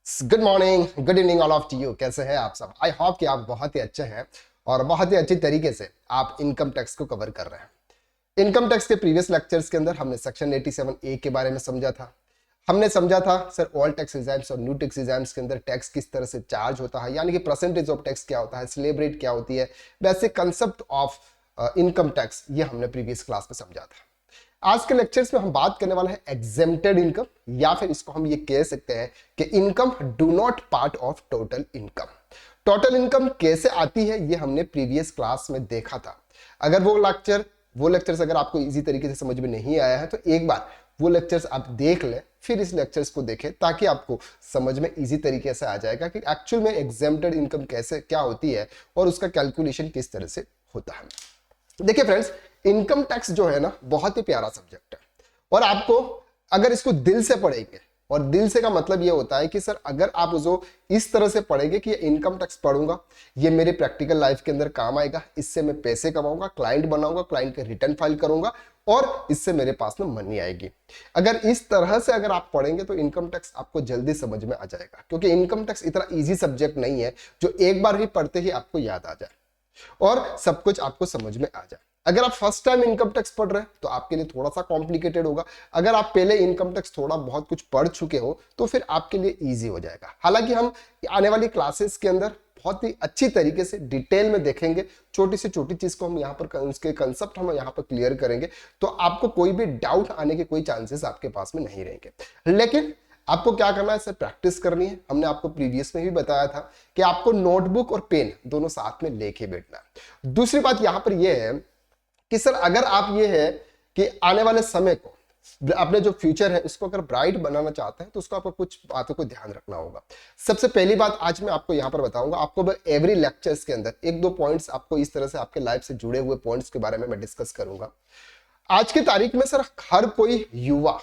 Good morning, good evening all of you. कैसे हैं आप सब? आई होप कि आप बहुत ही अच्छे हैं और बहुत ही अच्छी तरीके से आप इनकम टैक्स को कवर कर रहे हैं। इनकम टैक्स के प्रीवियस लेक्चर्स के अंदर हमने सेक्शन 87A के बारे में समझा था। हमने समझा था सर ऑल टैक्स एग्जाम्स और न्यू टैक्स एग्जाम्स के अंदर टैक्स किस तरह से चार्ज होता है, यानी कि परसेंटेज ऑफ टैक्स क्या होता है, स्लैब रेट क्या होती है, basic concept of income tax, ये हमने प्रीवियस क्लास में समझा था। आज के लेक्चर्स में हम बात करने वाले हैं एग्जेम्प्टेड इनकम, या फिर इसको हम ये कह सकते हैं कि income do not part of total income. Total income कैसे आती है ये हमने प्रीवियस क्लास में देखा था। अगर वो लेक्चर्स अगर आपको इजी तरीके से समझ में नहीं आया है तो एक बार वो लेक्चर्स आप देख लें, फिर इस लेक्चर्स को देखें, ताकि आपको समझ में इजी तरीके से आ जाएगा कि एक्चुअल में एग्जेम्प्टेड इनकम कैसे क्या होती है और उसका कैलकुलेशन किस तरह से होता है। देखिए फ्रेंड्स, इनकम टैक्स जो है ना बहुत ही प्यारा सब्जेक्ट है और आपको अगर इसको दिल से पढ़ेंगे, और दिल से का मतलब ये होता है कि सर अगर आप उसको इस तरह से पढ़ेंगे कि ये इनकम टैक्स पढ़ूंगा, ये मेरे प्रैक्टिकल लाइफ के अंदर काम आएगा, इससे मैं पैसे कमाऊंगा, क्लाइंट बनाऊंगा, क्लाइंट के रिटर्न फाइल करूंगा और इससे मेरे पास में मनी आएगी। अगर इस तरह से अगर आप पढ़ेंगे तो इनकम टैक्स आपको जल्दी समझ में आ जाएगा, क्योंकि इनकम टैक्स इतना ईजी सब्जेक्ट नहीं है जो एक बार ही पढ़ते ही आपको याद आ जाए और सब कुछ आपको समझ में आ जाए। अगर आप फर्स्ट टाइम इनकम टैक्स पढ़ रहे हैं तो आपके लिए थोड़ा सा कॉम्प्लिकेटेड होगा। अगर आप पहले इनकम टैक्स थोड़ा बहुत कुछ पढ़ चुके हो तो फिर आपके लिए इजी हो जाएगा। हालांकि हम आने वाली क्लासेस के अंदर बहुत ही अच्छी तरीके से डिटेल में देखेंगे, छोटी से छोटी चीज को हम यहाँ पर उसके कंसेप्ट हम यहाँ पर क्लियर करेंगे, तो आपको कोई भी डाउट आने के कोई चांसेस आपके पास में नहीं रहेंगे। लेकिन आपको क्या करना है सर, प्रैक्टिस करनी है। हमने आपको प्रीवियस में भी बताया था कि आपको नोटबुक और पेन दोनों साथ में लेके बैठना है। दूसरी बात यहां पर यह है कि सर अगर आप ये है कि आने वाले समय को, अपने जो फ्यूचर है उसको अगर ब्राइट बनाना चाहते हैं तो उसको आपको कुछ बातों को ध्यान रखना होगा। सबसे पहली बात आज मैं आपको यहां पर बताऊंगा, आपको एवरी लेक्चर्स के अंदर एक दो पॉइंट्स आपको इस तरह से आपके लाइफ से जुड़े हुए पॉइंट्स के बारे में मैं डिस्कस करूंगा। आज की तारीख में सर हर कोई युवा,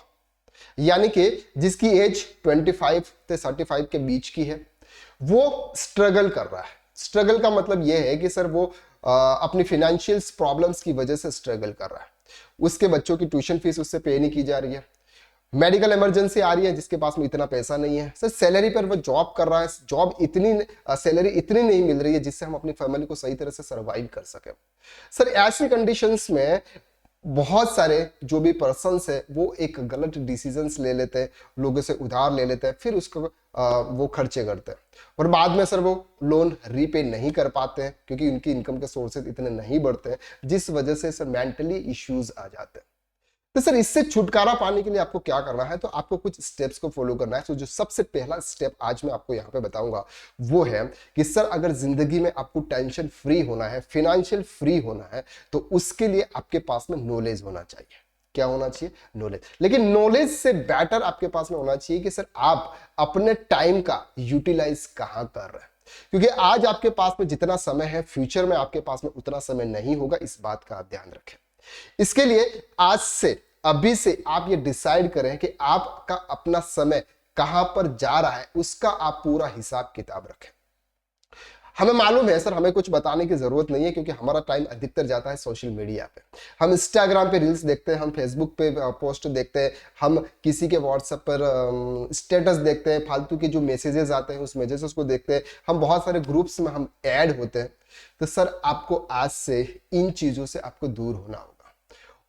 यानी कि जिसकी एज 25 से 35 के बीच की है, वो स्ट्रगल कर रहा है। स्ट्रगल का मतलब यह है कि सर वो अपनी फाइनेंशियल प्रॉब्लम्स की वजह से स्ट्रगल कर रहा है। उसके बच्चों की ट्यूशन फीस उससे पे नहीं की जा रही है, मेडिकल इमरजेंसी आ रही है जिसके पास में इतना पैसा नहीं है, सर सैलरी पर वो जॉब कर रहा है, जॉब इतनी सैलरी इतनी नहीं मिल रही है जिससे हम अपनी फैमिली को सही तरह से सर्वाइव कर सके। सर ऐसी कंडीशंस में बहुत सारे जो भी पर्सन्स है वो एक गलत डिसीजंस ले लेते हैं, लोगों से उधार ले लेते हैं, फिर उसको वो खर्चे करते हैं और बाद में सर वो लोन रीपे नहीं कर पाते हैं क्योंकि उनकी इनकम के सोर्सेज इतने नहीं बढ़ते हैं, जिस वजह से सर मेंटली इश्यूज आ जाते हैं। तो सर इससे छुटकारा पाने के लिए आपको क्या करना है, तो आपको कुछ स्टेप्स को फॉलो करना है। तो जो सबसे पहला स्टेप आज मैं आपको यहाँ पे बताऊंगा वो है कि सर अगर जिंदगी में आपको टेंशन फ्री होना है, फाइनेंशियल फ्री होना है, तो उसके लिए आपके पास में नॉलेज होना चाहिए। क्या होना चाहिए? नॉलेज। लेकिन नॉलेज से बेटर आपके पास में होना चाहिए कि सर आप अपने टाइम का यूटिलाइज कहां कर रहे हैं, क्योंकि आज आपके पास में जितना समय है फ्यूचर में आपके पास में उतना समय नहीं होगा। इस बात का आप ध्यान रखें। इसके लिए आज से, अभी से आप ये डिसाइड करें कि आपका अपना समय कहां पर जा रहा है, उसका आप पूरा हिसाब किताब रखें। हमें मालूम है सर, हमें कुछ बताने की जरूरत नहीं है क्योंकि हमारा टाइम अधिकतर जाता है सोशल मीडिया पे। हम इंस्टाग्राम पे रील्स देखते हैं, हम फेसबुक पे पोस्ट देखते हैं, हम किसी के व्हाट्सएप पर स्टेटस देखते हैं, फालतू के जो मैसेजेस आते हैं उस मैसेजेस को देखते हैं, हम बहुत सारे ग्रुप्स में हम ऐड होते हैं। तो सर आपको आज से इन चीजों से आपको दूर होना होगा।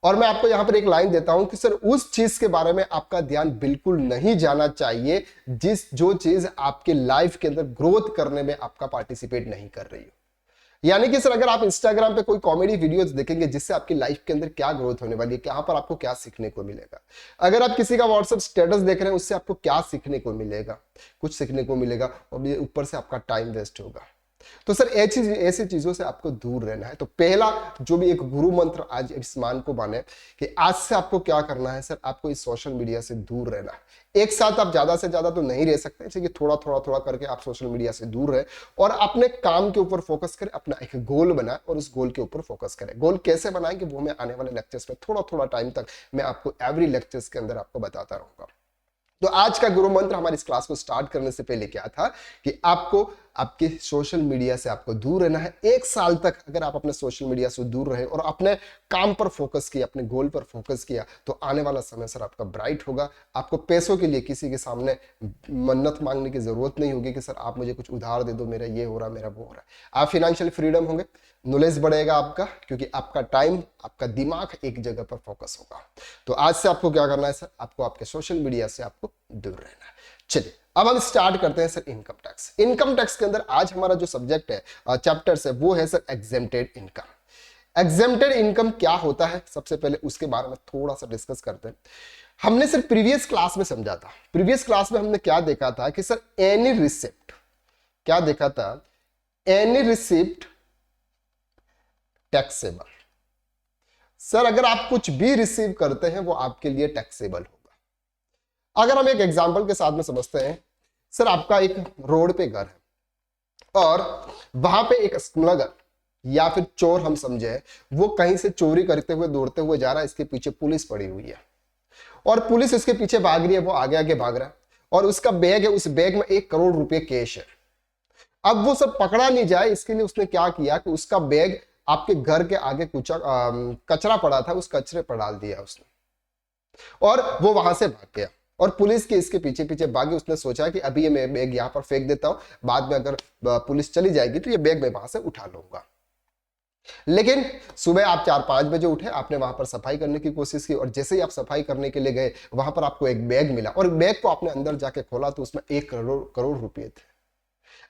और मैं आपको यहां पर एक लाइन देता हूं कि सर उस चीज के बारे में आपका ध्यान बिल्कुल नहीं जाना चाहिए जो चीज आपके लाइफ के अंदर ग्रोथ करने में आपका पार्टिसिपेट नहीं कर रही हो। यानी कि सर अगर आप इंस्टाग्राम पे कोई कॉमेडी वीडियोस देखेंगे जिससे आपकी लाइफ के अंदर क्या ग्रोथ होने वाली है, यहाँ पर आपको क्या सीखने को मिलेगा। अगर आप किसी का व्हाट्सएप स्टेटस देख रहे हैं उससे आपको क्या सीखने को मिलेगा, कुछ सीखने को मिलेगा और ऊपर से आपका टाइम वेस्ट होगा। तो सर ऐसी चीजों से आपको दूर रहना है। तो पहला जो भी एक गुरु मंत्र आज इस मान को माने कि आज से आपको क्या करना है, सर आपको इस सोशल मीडिया से दूर रहना है। एक साथ आप ज्यादा से ज्यादा तो नहीं रह सकते, इसलिए थोड़ा थोड़ा थोड़ा करके आप सोशल मीडिया से दूर रहे और अपने काम के ऊपर फोकस करें, अपना एक गोल बनाए और उस गोल के ऊपर फोकस करें। गोल कैसे बनाएंगे वो मैं आने वाले लेक्चर्स में थोड़ा थोड़ा टाइम तक मैं आपको एवरी लेक्चर्स के अंदर आपको बताता रहूंगा। तो आज का गुरु मंत्र हमारी इस क्लास को स्टार्ट करने से पहले क्या था कि आपको आपके सोशल मीडिया से आपको दूर रहना है। 1 साल तक अगर आप अपने सोशल मीडिया से दूर रहे और अपने काम पर फोकस किया, अपने गोल पर फोकस किया, तो आने वाला समय सर आपका ब्राइट होगा। आपको पैसों के लिए किसी के सामने मन्नत मांगने की जरूरत नहीं होगी कि सर आप मुझे कुछ उधार दे दो, मेरा ये हो रहा, मेरा वो हो रहा है। आप फिनेंशियल फ्रीडम होंगे, नॉलेज बढ़ेगा आपका, क्योंकि आपका टाइम, आपका दिमाग एक जगह पर फोकस होगा। तो आज से आपको क्या करना है सर, आपको आपके सोशल मीडिया से आपको दूर रहना है। चलिए अब हम स्टार्ट करते हैं sir income tax. Income tax के अंदर आज हमारा जो सब्जेक्ट है, चैप्टर्स है, वो है sir exempted income. Exempted income क्या होता है, सबसे पहले उसके बारे में थोड़ा सा डिस्कस करते हैं। हमने सर प्रीवियस क्लास में समझा था, प्रीवियस क्लास में हमने क्या देखा था कि सर एनी रिसिप्ट, क्या देखा था, एनी रिसिप्ट टैक्सेबल। सर अगर आप कुछ भी रिसीव करते हैं वो आपके लिए टैक्सेबल होगा। अगर हम एक एग्जांपल के साथ में समझते हैं, सर आपका एक रोड पे घर है और वहां पे एक स्मगलर या फिर चोर हम समझे, वो कहीं से चोरी करते हुए दौड़ते हुए जा रहा है, इसके पीछे पुलिस पड़ी हुई है और पुलिस उसके पीछे भाग रही है, वो आगे आगे भाग रहा है और उसका बैग है, उस बैग में 1 करोड़ रुपए कैश है। अब वो सब पकड़ा नहीं जाए इसके लिए उसने क्या किया कि उसका बैग आपके घर के आगे कचरा पड़ा था, उस कचरे पर डाल दिया उसने और वो वहां से भाग गया और पुलिस के इसके पीछे पीछे भागी। उसने सोचा कि अभी ये मैं बैग यहां पर फेंक देता हूं, बाद में अगर पुलिस चली जाएगी तो ये बैग मैं वहां से उठा लूंगा। लेकिन सुबह आप 4-5 बजे उठे, आपने वहां पर सफाई करने की कोशिश की और जैसे ही आप सफाई करने के लिए गए, वहां पर आपको एक बैग मिला और बैग को आपने अंदर जाके खोला तो उसमें 1 करोड़ रुपए थे।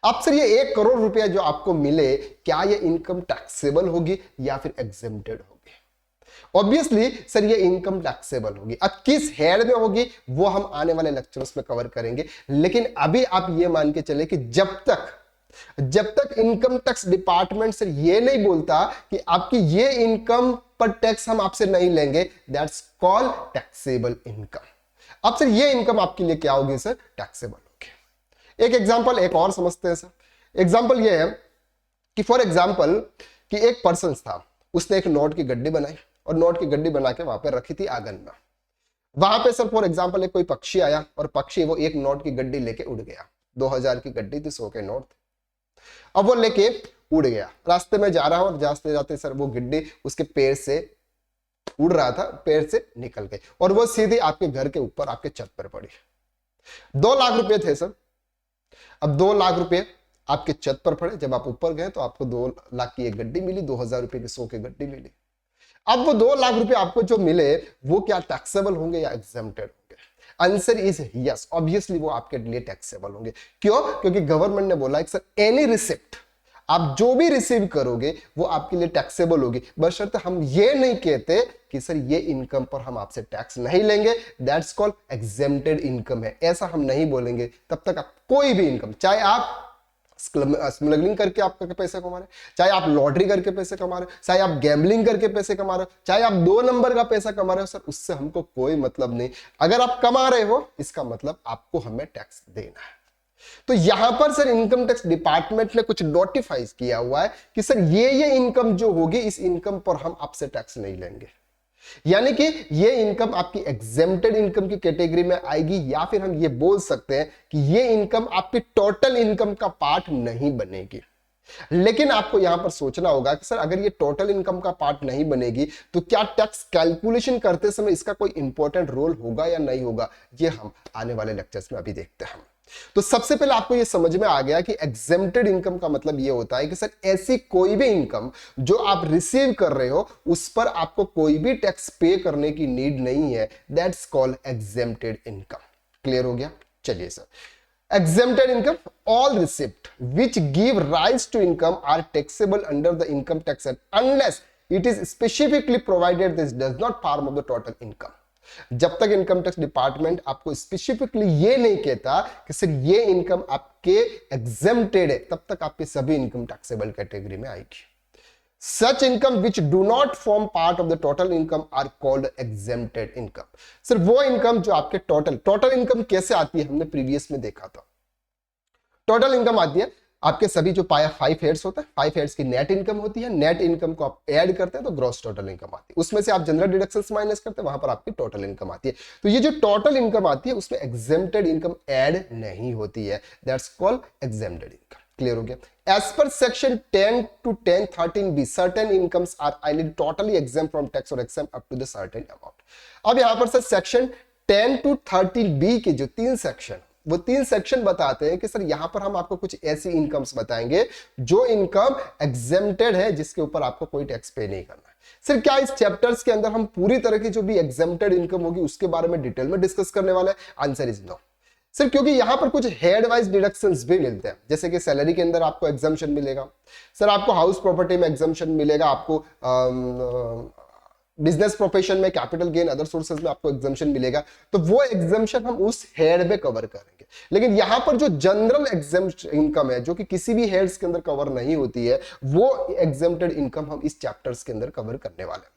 अब सर ये 1 करोड़ रुपया जो आपको मिले, क्या ये इनकम टैक्सेबल होगी या फिर एग्जेम्प्टेड होगी? ऑब्वियसली सर ये इनकम टैक्सेबल होगी। अब किस हेड में होगी वो हम आने वाले लेक्चर्स में कवर करेंगे, लेकिन अभी आप ये मान के चले कि जब तक इनकम टैक्स डिपार्टमेंट सर ये नहीं बोलता कि आपकी ये इनकम पर टैक्स हम आपसे नहीं लेंगे, दैट्स कॉल्ड टैक्सेबल इनकम। अब सर ये इनकम आपके लिए क्या होगी सर, टैक्सेबल होगी। एक एग्जांपल एक और समझते हैं सर। एग्जांपल ये है कि फॉर एग्जांपल कि एक पर्सन था, उसने एक नोट की गड्डी बनाई और नोट की गड्डी बना के वहां पे रखी थी आंगन में। वहां पे सर फॉर एग्जांपल एक कोई पक्षी आया और पक्षी वो एक नोट की गड्डी लेके उड़ गया। 2000 की गड्डी थी, 100 के नोट थे। अब वो लेके उड़ गया, रास्ते में जा रहा और जाते जाते सर वो गड्डी उसके पैर से उड़ रहा था, पैर से निकल गई और वो सीधे आपके घर के ऊपर आपके छत पर पड़ी। 2 लाख रुपए थे सर। अब 2 लाख रुपए आपके छत पर पड़े, जब आप ऊपर गए तो आपको 2 लाख की एक गड्डी मिली, 2000 रुपए की 100 की गड्डी मिली। अब वो 2 लाख रुपए आपको जो मिले वो क्या टैक्सेबल होंगे या एग्जेम्प्टेड होंगे? आंसर इज यस, ऑब्वियसली वो आपके लिए टैक्सेबल होंगे। क्यों? क्योंकि गवर्नमेंट ने बोला है सर एनी रिसिप्ट, आप जो भी रिसीव करोगे वो आपके लिए टैक्सेबल होगी, बशर्ते हम ये नहीं कहते कि सर ये इनकम पर हम आपसे टैक्स नहीं लेंगे, दैट्स कॉल्ड एग्जेम्प्टेड इनकम है। ऐसा हम नहीं बोलेंगे तब तक आप कोई भी इनकम, चाहे आप स्मगलिंग करके आप पैसे कमा रहे, चाहे आप लॉटरी करके पैसे कमा रहे, चाहे आप गैम्बलिंग करके पैसे कमा रहे, चाहे आप 2 नंबर का पैसा कमा रहे हो, सर उससे हमको कोई मतलब नहीं। अगर आप कमा रहे हो इसका मतलब आपको हमें टैक्स देना है। तो यहां पर सर इनकम टैक्स डिपार्टमेंट ने कुछ नोटिफाई किया हुआ है कि सर ये इनकम जो होगी इस इनकम पर हम आपसे टैक्स नहीं लेंगे, यानी कि ये इनकम आपकी एग्जेम्प्टेड इनकम की कैटेगरी में आएगी, या फिर हम ये बोल सकते हैं कि ये इनकम आपकी टोटल इनकम का पार्ट नहीं बनेगी। लेकिन आपको यहां पर सोचना होगा कि सर अगर ये टोटल इनकम का पार्ट नहीं बनेगी तो क्या टैक्स कैलकुलेशन करते समय इसका कोई इंपॉर्टेंट रोल होगा या नहीं होगा, ये हम आने वाले लेक्चर्स में अभी देखते हैं। तो सबसे पहले आपको यह समझ में आ गया कि एग्जेम्प्टेड इनकम का मतलब यह होता है कि सर ऐसी कोई भी इनकम जो आप रिसीव कर रहे हो उस पर आपको कोई भी टैक्स पे करने की नीड नहीं है, that's called exempted income. Clear हो गया? चलिए sir, exempted income, all receipt which give rise to income are taxable under the income tax act unless it is specifically provided this does not form of the total income। जब तक income tax department आपको specifically ये नहीं कहता कि sir ये income आपके exempted है, तब तक आपकी सभी इनकम टैक्सेबल कैटेगरी में आएगी। Such income which do not form part of the total income are called exempted income। Sir वो इनकम जो आपके टोटल इनकम कैसे आती है, हमने प्रीवियस में देखा था। टोटल इनकम आती है आपके सभी जो 5 हेड्स होते हैं, 5 हेड्स की नेट इनकम होती है। नेट इनकम को आप ऐड करते हैं तो ग्रॉस टोटल इनकम आती है, उसमें से आप जनरल डिडक्शंस माइनस करते हैं, वहां पर आपकी टोटल इनकम आती है। तो ये जो टोटल इनकम आती है उसमें एग्जेम्प्टेड इनकम ऐड नहीं होती है, that's called exempted income. Clear हो गया। As per section 10 to 10(13)(b) certain incomes are ideally totally exempt from tax और exempt up to the certain amount. अब यहां पर सर सेक्शन 10 to 13(b) के जो 3 सेक्शन, वो 3 सेक्शन बताते हैं कि सर यहां पर हम आपको कुछ ऐसी इनकम्स बताएंगे जो इनकम एग्जेम्प्टेड है, जिसके ऊपर आपको कोई टैक्स पे नहीं करना है। सर क्या इस चैप्टर्स के अंदर हम पूरी तरह की जो भी एग्जेम्प्टेड इनकम होगी उसके बारे में डिटेल में डिस्कस करने वाले हैं? आंसर इज नो सर, क्योंकि यहां पर कुछ हेड वाइज डिडक्शंस भी मिलते हैं, जैसे कि सैलरी के अंदर आपको एग्जम्पशन मिलेगा, सर आपको हाउस प्रॉपर्टी में एग्जम्पशन मिलेगा, आपको बिजनेस प्रोफेशन में, कैपिटल गेन, अदर सोर्सेज में आपको एग्जम्पशन मिलेगा। तो वो एग्जम्पशन हम उस हेड में कवर करेंगे। लेकिन यहां पर जो जनरल एग्जम्प्ट इनकम है, जो कि किसी भी हेड्स के अंदर कवर नहीं होती है, वो एग्जम्प्टेड इनकम हम इस चैप्टर्स के अंदर कवर करने वाले हैं।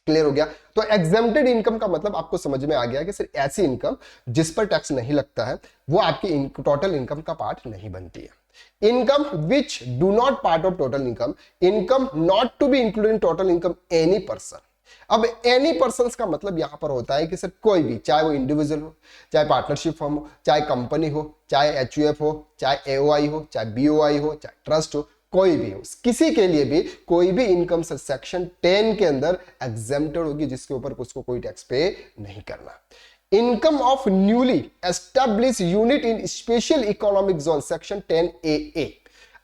क्लियर हो गया? तो एग्जेम्प्टेड इनकम का मतलब आपको समझ में आ गया कि सिर्फ ऐसी इनकम जिस पर टैक्स नहीं लगता है, वो आपकी टोटल इनकम का पार्ट नहीं बनती है। Income which do not part of total income, income not to be included in total income any person. अब एनी पर्सन का मतलब यहां पर होता है कि सर कोई भी, चाहे वो इंडिविजुअल हो, चाहे पार्टनरशिप फर्म हो, चाहे कंपनी हो, चाहे एचयूएफ हो, चाहे एओआई हो, चाहे बीओआई हो, चाहे ट्रस्ट हो, कोई भी हो, किसी के लिए भी कोई भी इनकम सेक्शन 10 के अंदर एग्जेम्प्टेड होगी, जिसके ऊपर उसको कोई टैक्स पे नहीं करना। Income of newly establish unit in special economic zone section 10AA।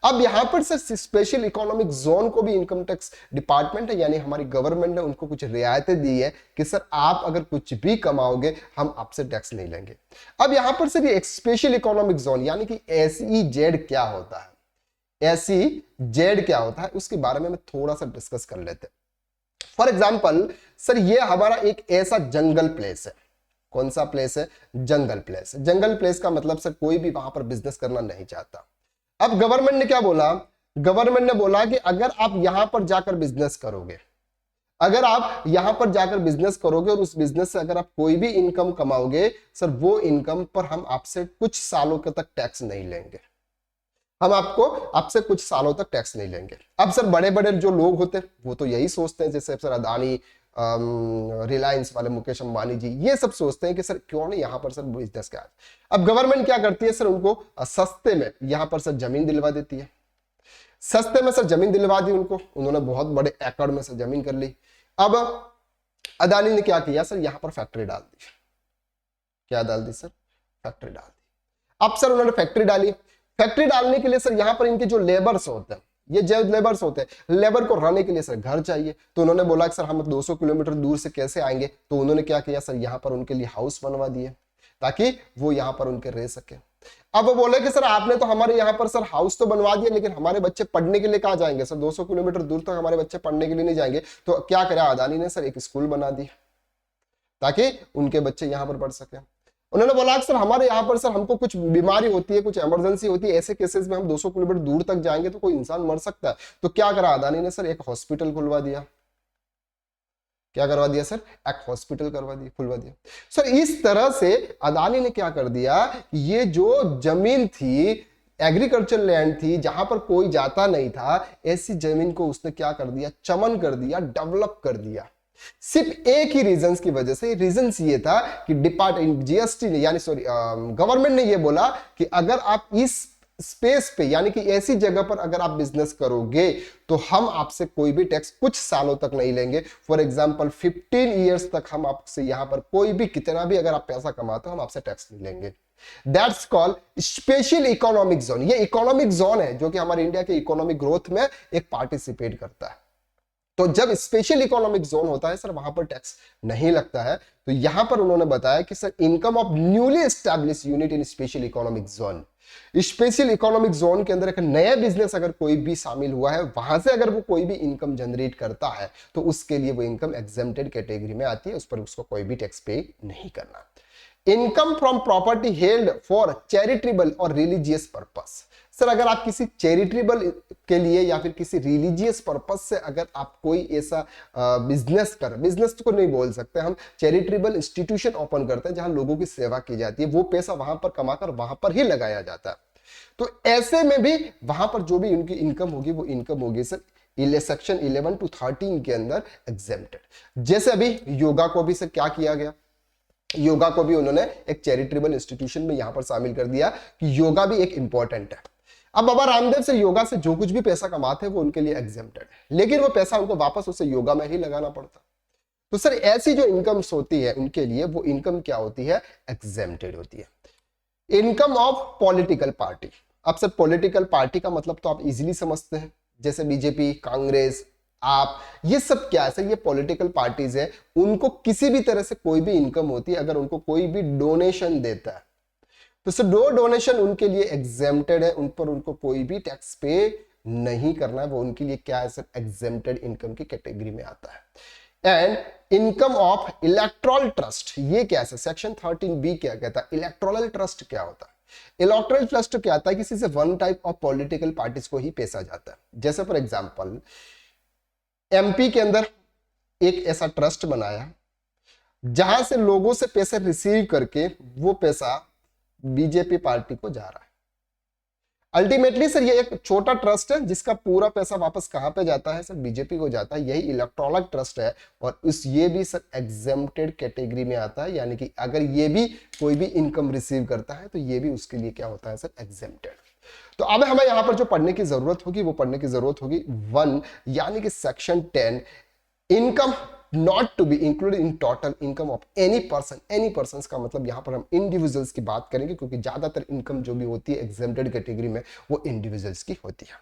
अब यहां पर सर स्पेशल इकोनॉमिक जोन को भी इनकम टैक्स डिपार्टमेंट है, यानी हमारी गवर्नमेंट ने उनको कुछ रियायतें दी है कि सर आप अगर कुछ भी कमाओगे हम आपसे टैक्स नहीं लेंगे। अब यहां पर सर ये स्पेशल इकोनॉमिक जोन यानी कि SEZ क्या होता है, SEZ क्या होता है, उसके बारे में थोड़ा सा डिस्कस कर लेते हैं। फॉर एग्जाम्पल सर ये हमारा एक ऐसा जंगल प्लेस है। कौन सा प्लेस है? जंगल प्लेस। जंगल प्लेस का मतलब सर कोई भी वहां पर बिजनेस करना नहीं चाहता। अब गवर्नमेंट ने क्या बोला? गवर्नमेंट ने बोला कि अगर आप यहां पर जाकर बिजनेस करोगे, अगर आप यहां पर जाकर बिजनेस करोगे और उस बिजनेस से अगर आप कोई भी इनकम कमाओगे, सर वो इनकम पर हम आपसे कुछ सालों के तक टैक्स नहीं लेंगे। हम आपसे कुछ सालों तक टैक्स नहीं लेंगे। अब सर बड़े बड़े जो लोग होते हैं वो तो यही सोचते हैं, जैसे सर अदानी, रिलायंस वाले मुकेश अंबानी जी, ये सब सोचते हैं कि सर क्यों नहीं यहां पर सर बिजनेस का। अब गवर्नमेंट क्या करती है सर, उनको सस्ते में यहां पर सर जमीन दिलवा देती है। सस्ते में सर जमीन दिलवा दी उनको, उन्होंने बहुत बड़े एकड़ में सर जमीन कर ली। अब अदानी ने क्या किया सर, यहां पर फैक्ट्री डाल दी। क्या डाल दी सर? फैक्ट्री डाल दी। अब सर उन्होंने फैक्ट्री डाली। फैक्ट्री डालने के लिए सर यहां पर इनके जो लेबर्स होते हैं, ये जो लेबर्स होते हैं, लेबर को रहने के लिए सर घर चाहिए। तो उन्होंने बोला कि सर हम 200 किलोमीटर दूर से कैसे आएंगे, तो उन्होंने क्या किया सर, यहां पर उनके लिए हाउस बनवा दिए ताकि वो यहां पर उनके रह सके। अब वो बोले कि सर आपने तो हमारे यहाँ पर सर हाउस तो बनवा दिया, लेकिन हमारे बच्चे पढ़ने के लिए कहाँ जाएंगे सर, 200 किलोमीटर दूर तक हमारे बच्चे पढ़ने के लिए नहीं जाएंगे। तो क्या करा अदानी ने सर, एक स्कूल बना दी ताकि उनके बच्चे यहाँ पर पढ़ सके। उन्होंने बोला कि सर हमारे यहाँ पर सर हमको कुछ बीमारी होती है, कुछ इमरजेंसी होती है, ऐसे केसेस में हम 200 किलोमीटर दूर तक जाएंगे तो कोई इंसान मर सकता है। तो क्या करा अदानी ने सर, एक हॉस्पिटल खुलवा दिया। क्या करवा दिया सर? एक हॉस्पिटल खुलवा दिया। सर इस तरह से अदानी ने क्या कर दिया, ये जो जमीन थी, एग्रीकल्चर लैंड थी, जहां पर कोई जाता नहीं था, ऐसी जमीन को उसने क्या कर दिया, चमन कर दिया, डेवलप कर दिया। सिर्फ एक ही रीजन की वजह से। रीजन ये था कि जीएसटी ने, यानी सॉरी गवर्नमेंट ने ये बोला कि अगर आप इस स्पेस पे, यानी कि ऐसी जगह पर अगर आप बिजनेस करोगे तो हम आपसे कोई भी टैक्स कुछ सालों तक नहीं लेंगे। फॉर एग्जांपल 15 इयर्स तक हम आपसे यहां पर कोई भी, कितना भी अगर आप पैसा कमाते हो, हम आपसे टैक्स नहीं लेंगे। That's called special economic zone. ये इकोनॉमिक जोन है जो कि हमारे इंडिया के इकोनॉमिक ग्रोथ में एक पार्टिसिपेट करता है। तो जब स्पेशल इकोनॉमिक जोन होता है सर, वहां पर टैक्स नहीं लगता है। तो यहां पर उन्होंने बताया कि sir income of newly establish unit in special economic zone, special economic zone के अंदर एक नया बिजनेस अगर कोई भी शामिल हुआ है, वहां से अगर वो कोई भी इनकम जनरेट करता है, तो उसके लिए वो इनकम एग्जेम्प्टेड कैटेगरी में आती है, उस पर उसको कोई भी टैक्स पे नहीं करना। Income from property held for charitable और रिलीजियस पर्पस। सर अगर आप किसी चैरिटेबल के लिए या फिर किसी रिलीजियस पर्पस से अगर आप कोई ऐसा बिजनेस को नहीं बोल सकते हम, चैरिटेबल इंस्टीट्यूशन ओपन करते हैं जहां लोगों की सेवा की जाती है, वो पैसा वहां पर कमाकर वहां पर ही लगाया जाता है। तो ऐसे में भी वहां पर जो भी उनकी इनकम होगी, वो इनकम होगी सर सेक्शन 11 to 13 के अंदर एग्जेम्प्टेड। जैसे अभी योगा को भी सर क्या किया गया, योगा को भी उन्होंने एक चैरिटेबल इंस्टीट्यूशन में यहां पर शामिल कर दिया कि योगा भी एक इंपॉर्टेंट है। अब बाबा रामदेव सर योगा से जो कुछ भी पैसा कमाते हैं वो उनके लिए एग्जेम्प्टेड है, लेकिन वो पैसा उनको वापस उसे योगा में ही लगाना पड़ता। तो सर ऐसी जो इनकम्स होती है उनके लिए वो इनकम क्या होती है, एग्जेम्प्टेड होती है। Income of political party. अब सर पॉलिटिकल पार्टी का मतलब तो आप इजीली समझते हैं, जैसे बीजेपी, कांग्रेस, आप, ये सब क्या है सर, ये पॉलिटिकल पार्टीज है, उनको किसी भी तरह से कोई भी इनकम होती है, अगर उनको कोई भी डोनेशन देता है तो सर दो डोनेशन उनके लिए एग्जेम्प्टेड है, उन पर उनको कोई भी टैक्स पे नहीं करना है, वो उनके लिए क्या है सर, एग्जेम्प्टेड इनकम की कैटेगरी में आता है। And income of electoral trust, ये क्या है, सेक्शन 13B क्या कहता है, इलेक्टोरल ट्रस्ट क्या होता है। इलेक्टोरल ट्रस्ट क्या आता है, किसी से one type of political parties को ही पेशा जाता है। जैसे फॉर एग्जांपल एमपी के अंदर एक ऐसा ट्रस्ट बनाया जहां से लोगों से पैसे रिसीव करके वो पैसा बीजेपी पार्टी को जा रहा है। अल्टीमेटली सर ये एक छोटा ट्रस्ट है जिसका पूरा पैसा वापस कहां पे जाता है सर, बीजेपी को जाता है, यही इलेक्टोरल ट्रस्ट है। और ये भी सर एग्जेम्प्टेड कैटेगरी में आता है, यानी कि अगर ये भी कोई भी इनकम रिसीव करता है तो ये भी उसके लिए क्या होता है सर, एग्जेम्प्टेड। तो अब हमें यहां पर जो पढ़ने की जरूरत होगी वो पढ़ने की जरूरत होगी 1, यानी कि section 10, income not to be included in total income of any person. Any person का मतलब यहां पर हम इंडिविजुअल्स की बात करेंगे, क्योंकि ज्यादातर इनकम जो भी होती है एग्जेम्प्टेड कैटेगरी में वो इंडिविजुअल्स की होती है।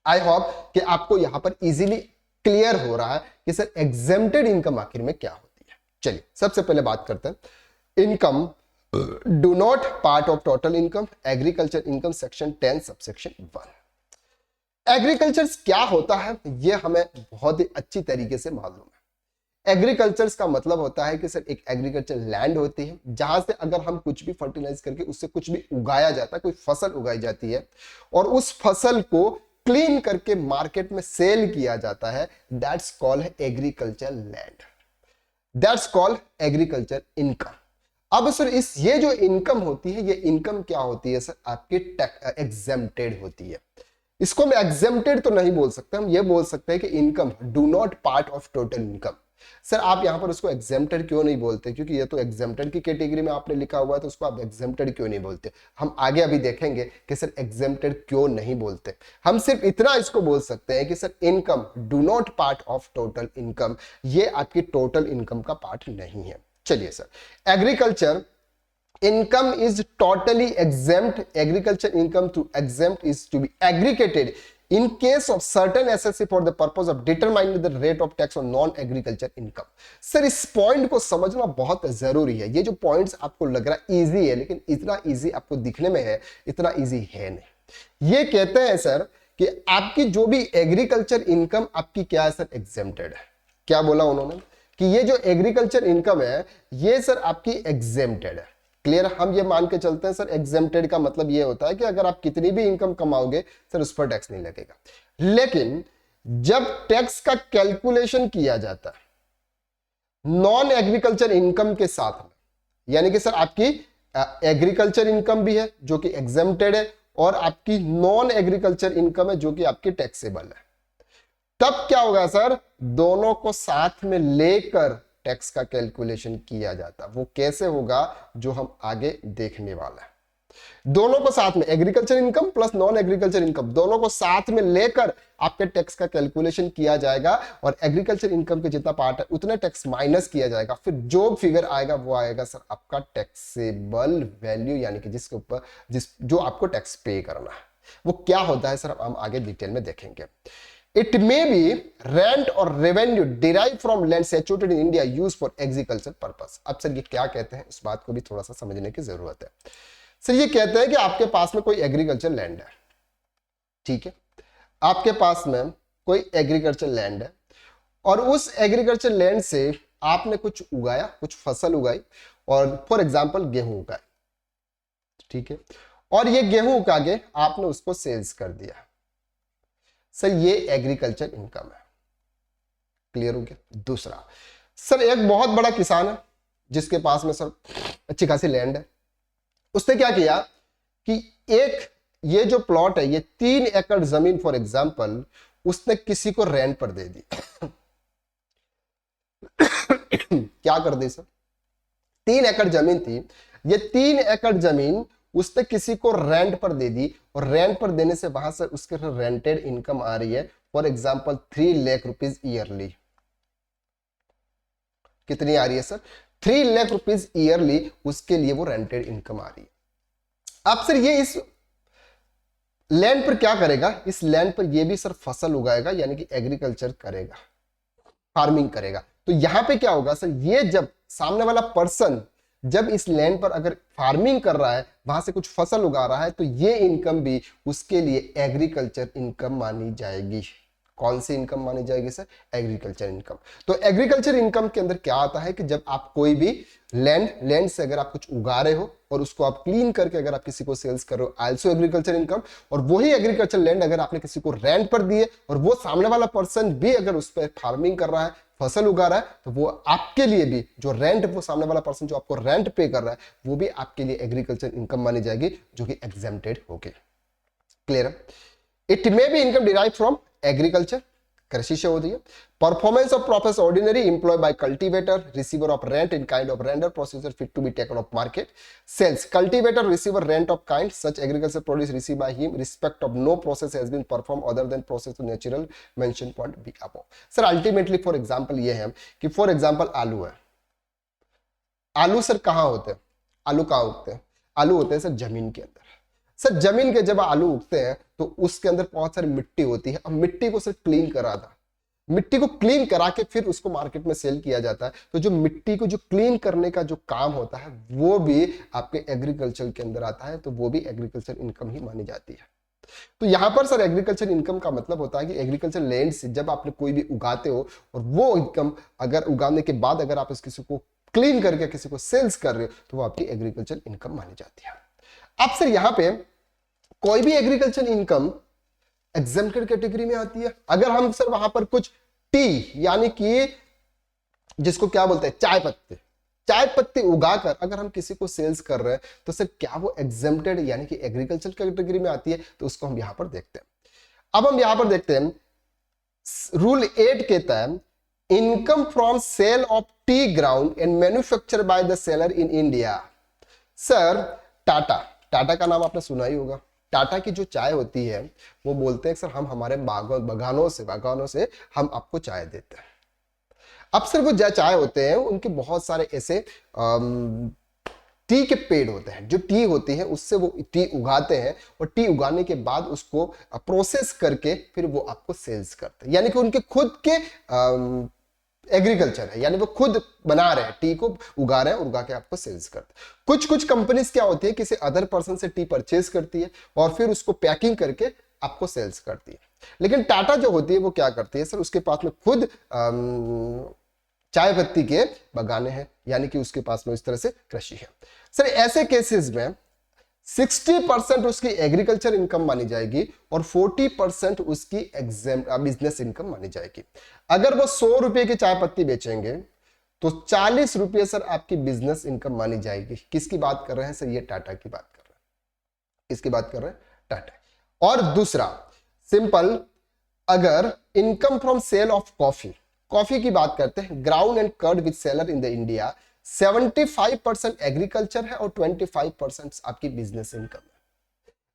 आई होप कि आपको यहां पर इजीली क्लियर हो रहा है कि सर एग्जेम्प्टेड इनकम आखिर में क्या होती है। चलिए सबसे पहले बात करते हैं income do not part of total income, agriculture income, section 10 subsection 1। Agriculture क्या होता है यह हमें बहुत ही अच्छी तरीके से मालूम है। एग्रीकल्चर का मतलब होता है कि सर एक एग्रीकल्चर लैंड होती है जहां से अगर हम कुछ भी फर्टिलाइज करके उससे कुछ भी उगाया जाता है, कोई फसल उगाई जाती है और उस फसल को क्लीन करके मार्केट में सेल किया जाता है, that's called agriculture land, that's called agriculture income. अब सर ये जो इनकम होती है ये इनकम क्या होती है सर, आपकी एग्जेम्प्टेड होती है। इसको मैं एग्जेम्प्टेड तो नहीं बोल सकते, हम ये बोल सकते हैं कि income do not part of total income. Sir आप यहां पर उसको एग्जेम्प्टेड क्यों नहीं बोलते, क्योंकि ये तो एग्जेम्प्टेड की कैटेगरी में आपने लिखा हुआ है, तो उसको आप एग्जेम्प्टेड क्यों नहीं बोलते। हम आगे अभी देखेंगे कि सर एग्जेम्प्टेड क्यों नहीं बोलते। हम सिर्फ इतना इसको बोल सकते हैं कि sir income do not part of total income, ये आपकी टोटल इनकम का पार्ट नहीं है। चलिए sir agriculture income is totally exempt. Agriculture income to exempt is to be aggregated in case of certain assets for the purpose of determining the rate of tax on non-agriculture income. Sir इस point को समझना बहुत जरूरी है। ये जो points आपको लग रहा है इजी है, लेकिन इतना इजी आपको दिखने में है, इतना इजी है नहीं। ये कहते हैं सर कि आपकी जो भी एग्रीकल्चर इनकम आपकी क्या है सर, एग्जेम्प्टेड है। क्या बोला उन्होंने कि ये जो एग्रीकल्चर इनकम है ये सर आपकी एग्जेम्प्टेड है। क्लियर, हम ये मान के चलते हैं सर एग्जेम्प्टेड का मतलब ये होता है कि अगर आप कितनी भी इनकम कमाओगे सर उस पर टैक्स नहीं लगेगा। लेकिन जब टैक्स का कैलकुलेशन किया जाता है नॉन एग्रीकल्चर इनकम के साथ में, यानी कि सर आपकी एग्रीकल्चर इनकम भी है जो कि एग्जेम्प्टेड है और आपकी नॉन एग्रीकल्चर इनकम है जो कि आपकी टैक्सेबल है, तब क्या होगा सर, दोनों को साथ में लेकर टैक्स का कैलकुलेशन किया जाता। वो कैसे होगा जो हम आगे देखने वाला है। दोनों को साथ में, agriculture income plus non agriculture income, दोनों को साथ में लेकर आपके टैक्स का कैलकुलेशन किया जाएगा और एग्रीकल्चर इनकम के जितना पार्ट है उतने टैक्स माइनस किया जाएगा। फिर जो फिगर आएगा वो आएगा सर आपका टैक्सेबल वैल्यू, यानी कि जिसके ऊपर जो आपको टैक्स पे करना है। वो क्या होता है सर हम आगे डिटेल में देखेंगे। It may be rent or revenue derived from land situated in India used for agriculture purpose. अब सर ये क्या कहते हैं, इस बात को भी थोड़ा सा समझने की जरूरत है। सर ये कहते हैं कि आपके पास में कोई एग्रीकल्चर लैंड है, ठीक है, आपके पास में कोई एग्रीकल्चर लैंड है और उस एग्रीकल्चर लैंड से आपने कुछ उगाया, कुछ फसल उगाई और फॉर एग्जाम्पल गेहूं उगाए, ठीक है, और ये गेहूं उगा के आपने उसको सेल्स कर दिया। सर ये एग्रीकल्चर इनकम है। क्लियर हो गया। दूसरा सर एक बहुत बड़ा किसान है जिसके पास में सर अच्छी खासी लैंड है, उसने क्या किया कि एक ये जो प्लॉट है ये 3 एकड़ जमीन फॉर एग्जांपल उसने किसी को रेंट पर दे दी। क्या कर दी सर, 3 एकड़ जमीन थी, ये 3 एकड़ जमीन उसने किसी को रेंट पर दे दी और रेंट पर देने से वहां से उसके रेंटेड इनकम आ रही है for example 3 lakh rupees yearly. कितनी आ रही है सर? 3 लाख रुपीज ईयरली उसके लिए वो रेंटेड इनकम आ रही है। अब सर ये इस लैंड पर क्या करेगा? इस लैंड पर ये भी सर फसल उगाएगा, यानी कि एग्रीकल्चर करेगा, फार्मिंग करेगा। तो यहां पे क्या होगा सर, ये जब सामने वाला पर्सन जब इस लैंड पर अगर फार्मिंग कर रहा है, वहां से कुछ फसल उगा रहा है, तो ये इनकम भी उसके लिए एग्रीकल्चर इनकम मानी जाएगी। कौन सी इनकम मानी जाएगी सर? Agriculture income. तो एग्रीकल्चर इनकम के अंदर क्या आता है कि जब आप कोई भी लैंड से अगर आप कुछ उगा रहे हो और उसको आप क्लीन करके अगर आप किसी को सेल्स कर रहे हो, आल्सो एग्रीकल्चर इनकम। और वही एग्रीकल्चर लैंड अगर आपने किसी को रेंट पर दिए और वो सामने वाला पर्सन भी अगर उस पर फार्मिंग कर रहा है, फसल उगा रहा है, तो वो आपके लिए भी जो रेंट, वो सामने वाला पर्सन जो आपको रेंट पे कर रहा है, वो भी आपके लिए एग्रीकल्चर इनकम मानी जाएगी, जो कि एग्जेम्प्टेड होगी। Clear? It may be income derive from agriculture, कृषि से होती है। Performance of process ordinary employ by cultivator, receiver of rent in kind of render procedure fit to be taken of market. Sales, cultivator receiver rent of kind such agriculture produce receive by him respect of no process has been perform other than process to natural mention point be above. Sir ultimately for example ये है कि for example आलू है। आलू sir कहां होते हैं? आलू कहां उगते हैं? आलू होते हैं सर जमीन के अंदर। सर जमीन के जब आलू उगते हैं तो उसके अंदर बहुत सारी मिट्टी होती है। अब मिट्टी को सर क्लीन करा था, मिट्टी को क्लीन करा के फिर उसको मार्केट में सेल किया जाता है। तो जो मिट्टी को जो क्लीन करने का जो काम होता है वो भी आपके एग्रीकल्चर के अंदर आता है, तो वो भी एग्रीकल्चर इनकम ही मानी जाती है। तो यहां पर सर एग्रीकल्चर इनकम का मतलब होता है कि एग्रीकल्चर लैंड से जब आपने कोई भी उगाते हो और वो इनकम अगर उगाने के बाद अगर आप किसी को क्लीन करके किसी को सेल्स कर रहे हो, तो वो आपकी एग्रीकल्चर इनकम मानी जाती है। अब सर यहां पे कोई भी एग्रीकल्चर इनकम एग्जेम्प्टेड कैटेगरी में आती है। अगर हम सर वहां पर कुछ टी, यानी कि जिसको क्या बोलते हैं, चाय पत्ती उगाकर अगर हम किसी को सेल्स कर रहे हैं, तो सर क्या वो एग्जेम्प्टेड यानी कि एग्रीकल्चर कैटेगरी में आती है? तो उसको हम यहां पर देखते हैं। अब हम यहां पर देखते हैं रूल 8 के तहत income from sale of tea ground and manufacture by the seller in India. Sir Tata का नाम आपने सुना ही होगा। टाटा की जो चाय होती है वो बोलते हैं सर हम हमारे बागानों से हम आपको चाय देते हैं। अब सर वो जो चाय होते हैं उनके बहुत सारे ऐसे टी के पेड़ होते हैं, जो टी होती है उससे वो टी उगाते हैं और टी उगाने के बाद उसको प्रोसेस करके फिर वो आपको सेल्स करते हैं। यानी कि उनके खुद के एग्रीकल्चर है, यानी वो खुद बना रहे हैं, टी को उगा रहे हैं और उगा के आपको सेल्स करते हैं। कुछ कंपनीज क्या होती है, किसी अदर पर्सन से टी परचेज करती है और फिर उसको पैकिंग करके आपको सेल्स करती है। लेकिन टाटा जो होती है वो क्या करती है सर, उसके पास में खुद चाय पत्ती के बगाने हैं, यानी कि उसके पास में इस तरह से कृषि है। सर ऐसे केसेस में 60% उसकी एग्रीकल्चर इनकम मानी जाएगी और 40% उसकी बिजनेस इनकम मानी जाएगी। अगर वो 100 रुपए की चाय पत्ती बेचेंगे तो 40 रुपए सर आपकी बिजनेस इनकम मानी जाएगी। किसकी बात कर रहे हैं सर? ये टाटा की बात कर रहे हैं। किसकी बात कर रहे हैं? टाटा। और दूसरा सिंपल, अगर income from sale of coffee की बात करते हैं, ground and cured with seller in the India 75% agriculture है और 25% आपकी बिजनेस इनकम है।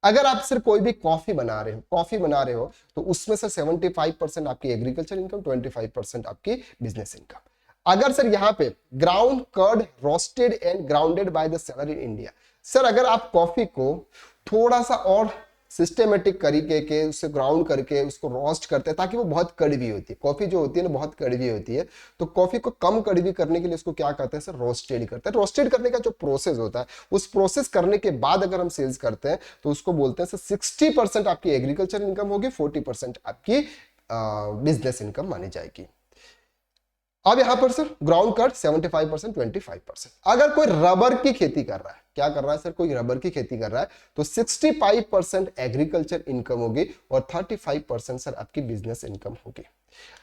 अगर आप सिर्फ कोई भी कॉफी बना रहे हो तो उसमें से 75% आपकी एग्रीकल्चर इनकम, 25% आपकी बिजनेस इनकम। अगर सर यहाँ पे ground cured roasted and grounded by the seller in India, sir अगर आप कॉफी को थोड़ा सा और सिस्टेमेटिक तरीके के उससे ग्राउंड करके उसको रोस्ट करते हैं, ताकि वो बहुत कड़वी होती है, कॉफी जो होती है ना बहुत कड़वी होती है, तो कॉफी को कम कड़वी करने के लिए उसको क्या करते हैं सर? रोस्टेड करते हैं। रोस्टेड करने का जो प्रोसेस होता है, उस प्रोसेस करने के बाद अगर हम सेल्स करते हैं तो उसको बोलते हैं सर 60% आपकी एग्रीकल्चर इनकम होगी, 40% आपकी बिजनेस इनकम मानी जाएगी। अब यहां पर सर ग्राउंड कट 75%, 25%। अगर कोई रबर की खेती कर रहा है, क्या कर रहा है सर? कोई रबर की खेती कर रहा है, तो 65% एग्रीकल्चर इनकम होगी और 35% सर आपकी बिजनेस इनकम होगी।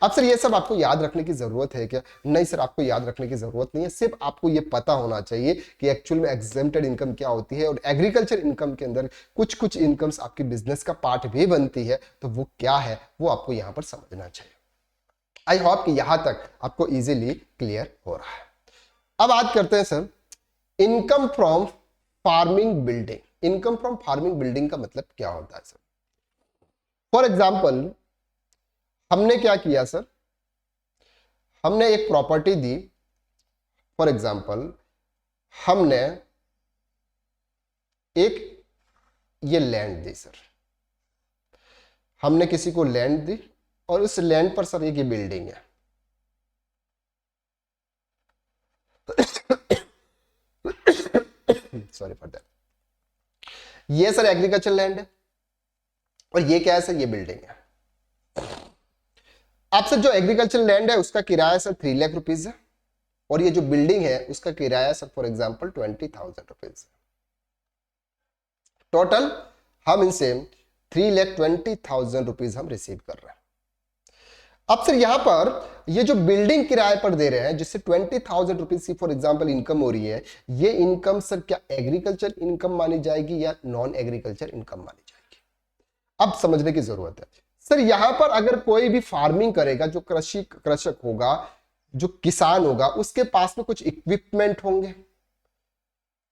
अब सर ये सब आपको याद रखने की जरूरत है क्या? नहीं सर, आपको याद रखने की जरूरत नहीं है। सिर्फ आपको ये पता होना चाहिए कि एक्चुअल में एग्जेम्प्टेड इनकम क्या होती है और एग्रीकल्चर इनकम के अंदर कुछ इनकम्स आपकी बिजनेस का पार्ट भी बनती है, तो वो क्या है वो आपको यहां पर समझना चाहिए। आई होप कि यहां तक आपको इजीली क्लियर हो रहा है। अब बात करते हैं sir income from farming building. Income from farming building का मतलब क्या होता है सर? फॉर एग्जाम्पल हमने क्या किया सर, हमने एक प्रॉपर्टी दी, फॉर एग्जाम्पल हमने एक ये लैंड दी सर, हमने किसी को लैंड दी और उस लैंड पर सर एक ये बिल्डिंग है। Sorry for that. ये सर एग्रीकल्चर लैंड है और ये क्या है सर, ये बिल्डिंग है। आप सर जो एग्रीकल्चर लैंड है उसका किराया सर 3 लाख रुपीज है और ये जो बिल्डिंग है उसका किराया सर फॉर एग्जाम्पल 20,000 रुपीज है। टोटल हम इनसे 3,20,000 रुपीज हम रिसीव कर रहे हैं। अब सर यहां पर ये जो बिल्डिंग किराए पर दे रहे हैं जिससे 20,000 रुपीज की फॉर एग्जाम्पल इनकम हो रही है, ये इनकम सर क्या एग्रीकल्चर इनकम मानी जाएगी या नॉन एग्रीकल्चर इनकम मानी जाएगी? अब समझने की जरूरत है सर। यहां पर अगर कोई भी फार्मिंग करेगा, जो कृषक होगा, जो किसान होगा, उसके पास में कुछ इक्विपमेंट होंगे,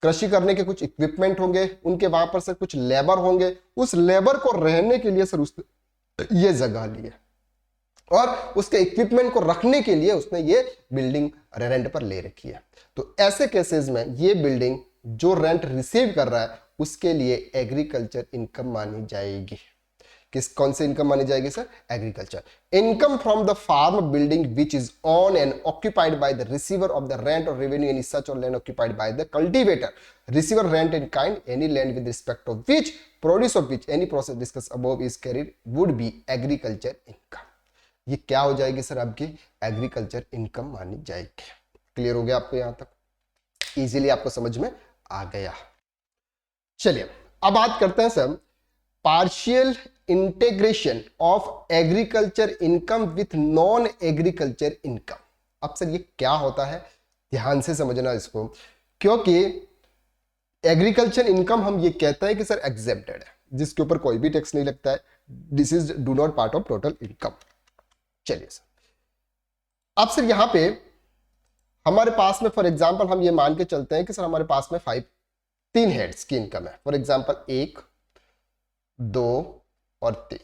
कृषि करने के कुछ इक्विपमेंट होंगे, उनके वहां पर सर कुछ लेबर होंगे, उस लेबर को रहने के लिए सर उसने ये जगह ली है और उसके इक्विपमेंट को रखने के लिए उसने ये बिल्डिंग रेंट पर ले रखी है। तो ऐसे केसेस में ये बिल्डिंग जो रेंट रिसीव कर रहा है उसके लिए एग्रीकल्चर इनकम मानी जाएगी। कौन सी इनकम मानी जाएगी sir? Agriculture income from the farm building which is on and occupied by the receiver of the rent or revenue any such or land occupied by the cultivator receiver rent in kind any land with respect of which produce of which any process discuss above is carried would be agriculture income. ये क्या हो जाएगी sir? आपकी agriculture income मानी जाएगी। Clear हो गया आपको? यहां तक इजीली आपको समझ में आ गया। चलिए अब बात करते हैं sir partial integration of agriculture income with non agriculture income. अब सर ये क्या होता है, ध्यान से समझना इसको, क्योंकि एग्रीकल्चर इनकम हम ये कहते हैं कि सर एग्जेम्प्टेड है, जिसके ऊपर कोई भी टैक्स नहीं लगता है। This is do not part of total income. चलिए सर अब सर यहां पे हमारे पास में फॉर एग्जांपल हम ये मान के चलते हैं कि सर हमारे पास में 3 हेड्स की इनकम है। फॉर एग्जांपल 1, 2 और 3।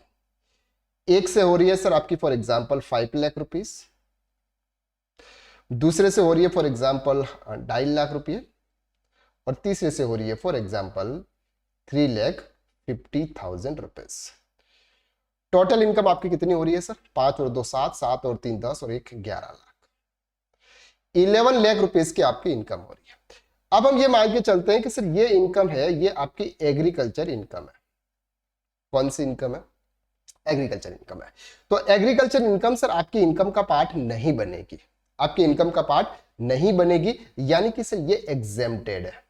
एक से हो रही है सर आपकी फॉर एग्जांपल 5 लाख रुपीस, दूसरे से हो रही है फॉर एग्जांपल 2.5 लाख रुपये और तीसरे से हो रही है for example 3,50,000 rupees. Total income आपकी कितनी हो रही है सर? 5 और 2 7, 7 और 3 10 और 1 11 लाख, 11 लाख रुपीस की आपकी इनकम हो रही है। अब हम ये मान के चलते हैं कि सर ये इनकम है, ये आपकी एग्रीकल्चर इनकम है। कौन सी इनकम है? एग्रीकल्चर इनकम है। तो एग्रीकल्चर इनकम सर आपकी इनकम का पार्ट नहीं बनेगी, आपकी इनकम का पार्ट नहीं बनेगी, यानी कि सर ये एग्जेम्प्टेड है।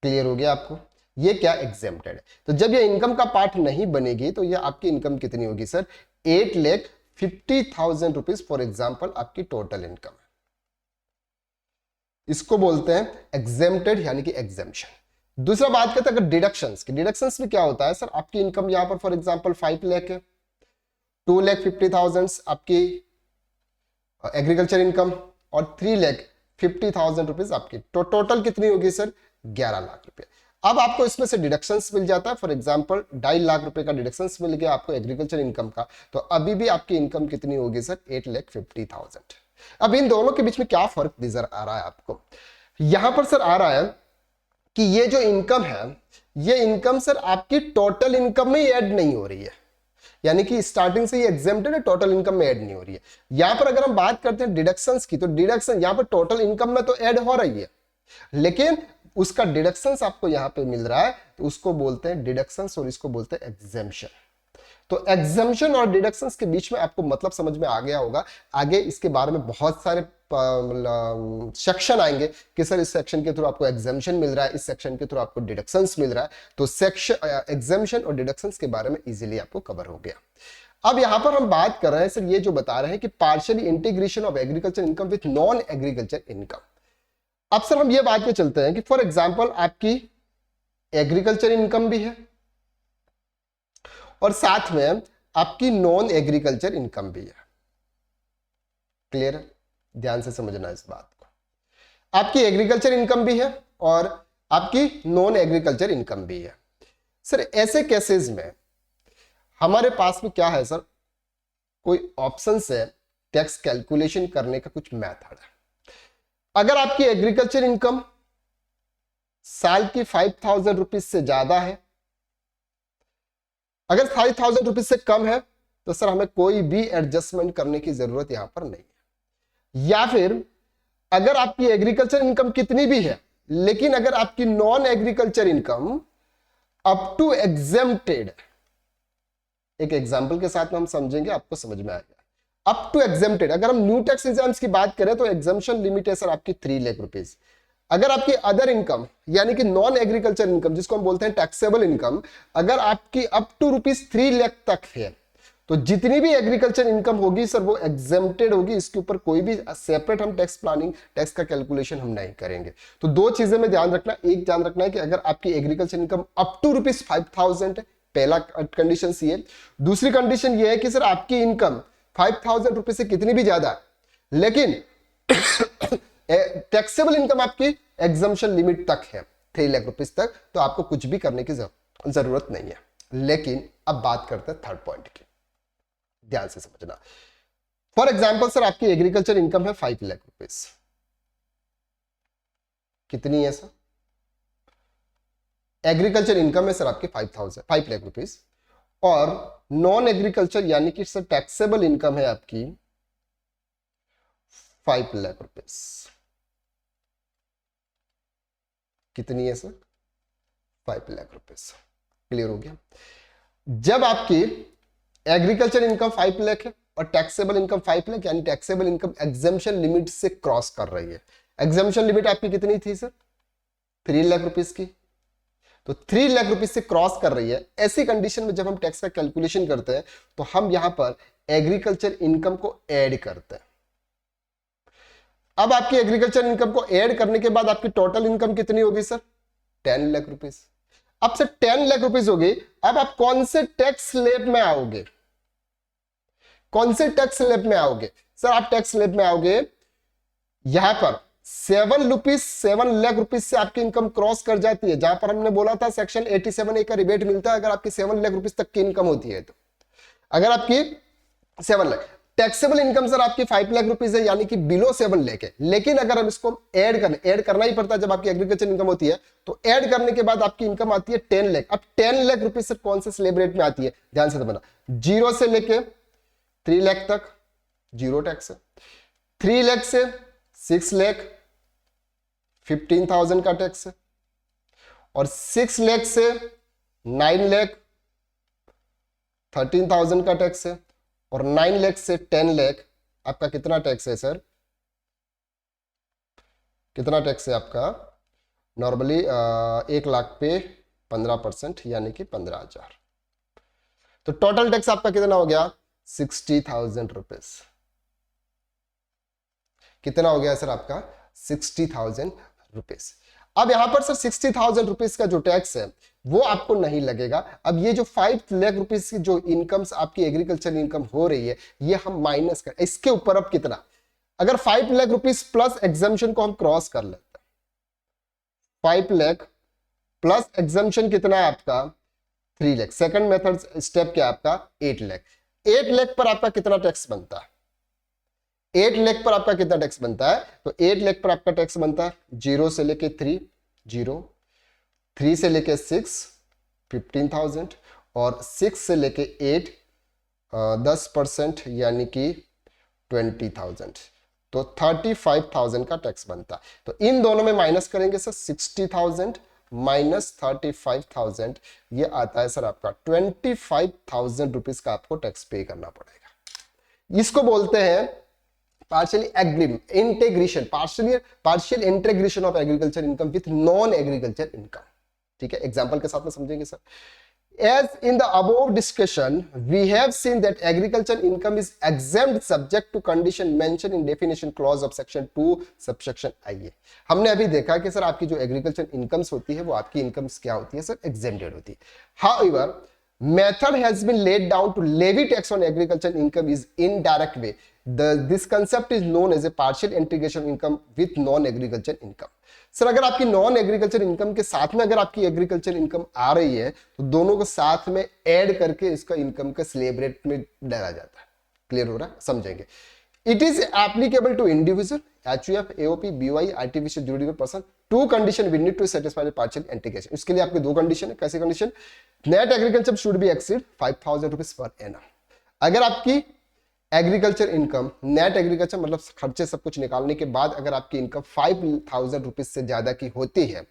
क्लियर हो गया आपको? ये क्या एग्जेम्प्टेड है। तो जब ये इनकम का पार्ट नहीं बनेगी तो ये आपकी इनकम कितनी होगी सर? 8,50,000 रुपीज फॉर एग्जाम्पल आपकी टोटल इनकम है। इसको बोलते हैं एग्जेम्प्टेड यानी कि एग्जेम्पशन। दूसरा बात करते हैं अगर डिडक्शंस की। डिडक्शंस में क्या होता है सर? आपकी इनकम यहां पर फॉर एग्जाम्पल 5 लाख है, 2,50,000 आपकी एग्रीकल्चर इनकम और 3,50,000 रुपीज आपकी, तो टोटल कितनी होगी सर? 11 लाख रुपए। अब आपको इसमें से डिडक्शंस मिल जाता है, फॉर एग्जांपल 2.5 लाख रुपए का डिडक्शंस मिल गया आपको एग्रीकल्चर इनकम का, तो अभी भी आपकी इनकम कितनी होगी सर? 8,50,000। अब इन दोनों के बीच में क्या फर्क नजर आ रहा है आपको? यहां पर सर आ रहा है कि ये जो इनकम है, ये इनकम सर आपकी टोटल इनकम में ऐड नहीं हो रही है, यानी कि स्टार्टिंग से ये एग्जेम्प्टेड है, टोटल इनकम में ऐड नहीं हो रही है। यहां पर अगर हम बात करते हैं डिडक्शंस की, तो डिडक्शन यहां पर टोटल इनकम में तो ऐड हो रही है, लेकिन उसका डिडक्शंस आपको यहां पे मिल रहा है, तो उसको बोलते हैं डिडक्शंस और इसको बोलते हैं एग्जेम्पशन। तो एग्जेम्पशन और डिडक्शंस के बीच में आपको मतलब समझ में आ गया होगा। आगे इसके बारे में बहुत सारे सेक्शन आएंगे कि सर इस सेक्शन के थ्रू आपको एग्जेम्पशन मिल रहा है, इस सेक्शन के थ्रू आपको डिडक्शंस मिल रहा है। तो सेक्शन एग्जेम्पशन और डिडक्शंस के बारे में इजीली आपको कवर हो गया। अब यहां पर हम बात कर रहे हैं सर, ये जो बता रहे हैं कि partially integration of agriculture income with non agriculture income. अब सर हम ये बात पे चलते हैं कि फॉर एग्जांपल आपकी एग्रीकल्चर इनकम भी है और साथ में आपकी नॉन एग्रीकल्चर इनकम भी है। क्लियर है? ध्यान से समझना इस बात को। आपकी एग्रीकल्चर इनकम भी है और आपकी नॉन एग्रीकल्चर इनकम भी है। सर ऐसे केसेस में हमारे पास में क्या है सर, कोई ऑप्शन है टैक्स कैलकुलेशन करने का, कुछ मेथड है। अगर आपकी एग्रीकल्चर इनकम साल की 5,000 रुपीज से ज्यादा है, अगर 5,000 रुपीज से कम है तो सर हमें कोई भी एडजस्टमेंट करने की जरूरत यहां पर नहीं है। या फिर अगर आपकी एग्रीकल्चर इनकम कितनी भी है, लेकिन अगर आपकी non agriculture income up to exempted, एक एग्जांपल के साथ में हम समझेंगे, आपको समझ में आएगा। अप टू एग्जेम्प्टेड, अगर हम न्यू टैक्स एग्जाम्स की बात करें तो एग्जाम्पशन लिमिट है सर आपकी 3 लाख रुपीज। अगर आपकी अदर इनकम यानी कि नॉन एग्रीकल्चर इनकम, जिसको हम बोलते हैं टैक्सेबल इनकम, अगर आपकी अप टू ₹3 लाख तक है, तो जितनी भी एग्रीकल्चर इनकम होगी सर वो एग्जेम्प्टेड होगी। इसके ऊपर कोई भी सेपरेट हम टैक्स प्लानिंग, टैक्स का कैलकुलेशन हम नहीं करेंगे। तो दो चीजें में ध्यान रखना, एक ध्यान रखना है कि अगर आपकी एग्रीकल्चर इनकम अप टू ₹5,000 है, पहला कंडीशन सी है। दूसरी कंडीशन ये है कि सर आपकी इनकम 5,000 रुपीज से कितनी भी ज्यादा है, लेकिन टैक्सेबल इनकम आपकी एग्जम्पशन लिमिट तक है 3 लाख रुपीज तक, तो आपको कुछ भी करने की जरूरत नहीं है। लेकिन अब बात करते हैं थर्ड पॉइंट की, ध्यान से समझना। फॉर एग्जाम्पल सर आपकी एग्रीकल्चर इनकम है 5 लाख रुपीज, कितनी है सर? एग्रीकल्चर इनकम है सर आपकी 5 लाख रुपीज, और नॉन एग्रीकल्चर यानी कि सर टैक्सेबल इनकम है आपकी 5 लाख रुपीज। कितनी है सर? 5 लाख रुपीज। क्लियर हो गया? जब आपकी एग्रीकल्चर इनकम 5 लाख है और टैक्सेबल इनकम 5 लाख, यानी टैक्सेबल इनकम एग्जेम्पशन लिमिट से क्रॉस कर रही है। एग्जेम्पशन लिमिट आपकी कितनी थी सर? 3 लाख रुपीज की। तो 3 लाख रुपीज से क्रॉस कर रही है। ऐसी कंडीशन में जब हम टैक्स का कैलकुलेशन करते हैं तो हम यहां पर एग्रीकल्चर इनकम को ऐड करते हैं। अब आपकी एग्रीकल्चर इनकम को ऐड करने के बाद आपकी टोटल इनकम कितनी होगी सर? 10 लाख रुपीज। अब से 10 लाख रुपीज होगी। अब आप कौन से टैक्स स्लैब में आओगे? कौन से टैक्स स्लैब में आओगे सर? आप टैक्स स्लैब में आओगे यहां पर 7 लाख रुपीज से आपकी इनकम क्रॉस कर जाती है, जहां पर हमने बोला था सेक्शन 87A का रिबेट मिलता है अगर आपकी 7 लाख रुपीज तक की इनकम होती है। तो अगर आपकी 7 लाख, टैक्सेबल इनकम सर आपकी 5 लाख रुपीज है, यानी कि बिलो 7 लाख है। लेकिन अगर हम इसको ऐड करना ही पड़ता है जब आपकी एग्रीकल्चर इनकम होती है, तो ऐड करने के बाद आपकी इनकम आती है 10 लाख। अब 10 लाख रुपीज सर कौन से स्लैब रेट में आती है? ध्यान से समझना, 0 से लेके 3 लाख तक 0 टैक्स है, 3 लाख से 6 लाख 15,000 का टैक्स है, और 6 लाख से 9 लाख 13,000 का टैक्स है, और 9 लाख से 10 लाख आपका कितना टैक्स है सर? कितना टैक्स है आपका? नॉर्मली 1 लाख पे 15%, यानी कि 15,000। तो टोटल टैक्स आपका कितना हो गया? 60,000 रुपीज। कितना हो गया सर आपका? 60,000 रुपीज। अब यहां पर सर 60,000 रुपीज का जो टैक्स है वो आपको नहीं लगेगा। अब ये जो 5 लाख रुपीज की जो इनकम्स आपकी एग्रीकल्चर इनकम हो रही है, ये हम माइनस कर, इसके ऊपर अब कितना, अगर 5 लाख रुपीज प्लस एग्जम्पशन को हम क्रॉस कर लेते हैं, 5 लाख प्लस एग्जम्पशन कितना है आपका? 3 लाख। सेकंड मेथड स्टेप क्या आपका? 8 लाख। 8 लाख पर आपका कितना टैक्स बनता है? 8 लाख पर आपका कितना टैक्स बनता है? तो 8 लाख पर आपका टैक्स बनता है 0 से लेके 3, 0, 3 से लेके 6 15,000, और 6 से लेके 8 10%, यानी कि 20,000, तो 35,000 का टैक्स बनता है। तो इन दोनों में माइनस करेंगे सर 60,000 माइनस 35,000, ये आता है सर आपका 25,000 रुपीज का आपको टैक्स पे करना पड़ेगा। इसको बोलते हैं partial integration of agriculture income with non agriculture income. ठीक है, एग्जांपल के साथ में समझेंगे sir. As in the above discussion, we have seen that agriculture income is exempt subject to condition mentioned in definition clause of section 2 subsection IA। हमने अभी देखा कि सर आपकी जो एग्रीकल्चर इनकम्स होती है वो आपकी इनकम्स क्या होती है सर? एग्जेम्प्टेड होती है। However, method has been laid down to levy tax on agricultural income is indirect way. This concept is known as a partial integration income with non-agricultural income. Sir अगर आपकी non agriculture income के साथ में अगर आपकी agriculture income आ रही है तो दोनों को साथ में ऐड करके इसका इनकम का स्लैब रेट में डाला जाता है. क्लियर हो रहा है? समझेंगे. It is applicable to individual, HUF, AOP, BOI, artificial durable person. Two condition we need to satisfy partial integration. इसके लिए आपके दो कंडीशन है. कैसी condition? Net agriculture should be exceed 5,000 rupees per annum. अगर आपकी एग्रीकल्चर इनकम, नेट एग्रीकल्चर मतलब खर्चे सब कुछ निकालने के बाद अगर आपकी इनकम 5,000 रुपीज से ज्यादा की होती है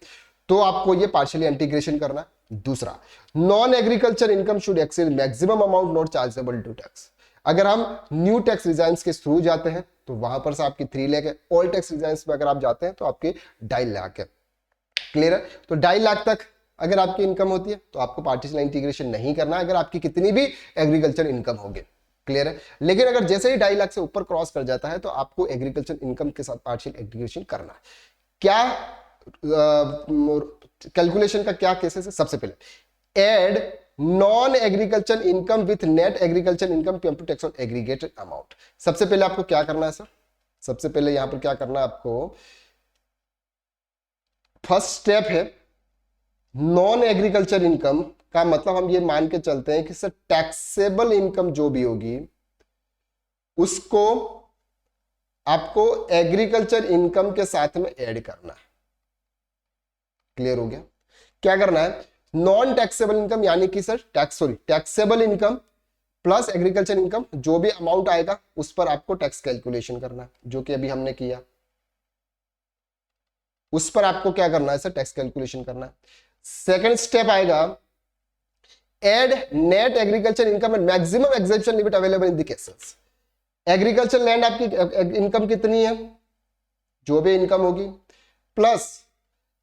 तो आपको ये पार्शियली इंटीग्रेशन करना. दूसरा, non agriculture income should exceed maximum amount not chargeable to tax. अगर हम न्यू टैक्स रिजाइंस के थ्रू जाते हैं तो वहां पर से आपकी 3 लाख है. ओल्ड टैक्स रिजाइंस में अगर आप जाते हैं तो आपके 2.5 लाख है. क्लियर है? तो 2.5 लाख तक अगर आपकी इनकम होती है तो आपको पार्शियल इंटीग्रेशन नहीं करना अगर आपकी कितनी भी एग्रीकल्चर इनकम होगी. क्लियर है? लेकिन अगर जैसे ही 2.5 लाख से ऊपर क्रॉस कर जाता है तो आपको एग्रीकल्चर इनकम के साथ पार्शियल इंटीग्रेशन करना है. क्या कैलकुलेशन का क्या केसेस है? सबसे पहले add non agriculture income with net agriculture income to tax on aggregated amount. सबसे पहले आपको क्या करना है सर? सबसे पहले यहां पर क्या करना है आपको? फर्स्ट स्टेप है नॉन एग्रीकल्चर इनकम का मतलब हम ये मान के चलते हैं कि सर टैक्सेबल इनकम जो भी होगी उसको आपको एग्रीकल्चर इनकम के साथ में ऐड करना है. क्लियर हो गया? क्या करना है? नॉन टैक्सेबल इनकम यानी कि sir taxable income plus agriculture income जो भी अमाउंट आएगा उस पर आपको टैक्स कैलकुलेशन करना है, जो कि अभी हमने किया. उस पर आपको क्या करना है सर? टैक्स कैलकुलेशन करना है. सेकंड स्टेप आएगा add net agriculture income and maximum exemption limit available in the cases. Agriculture land आपकी इनकम कितनी है, जो भी इनकम होगी, प्लस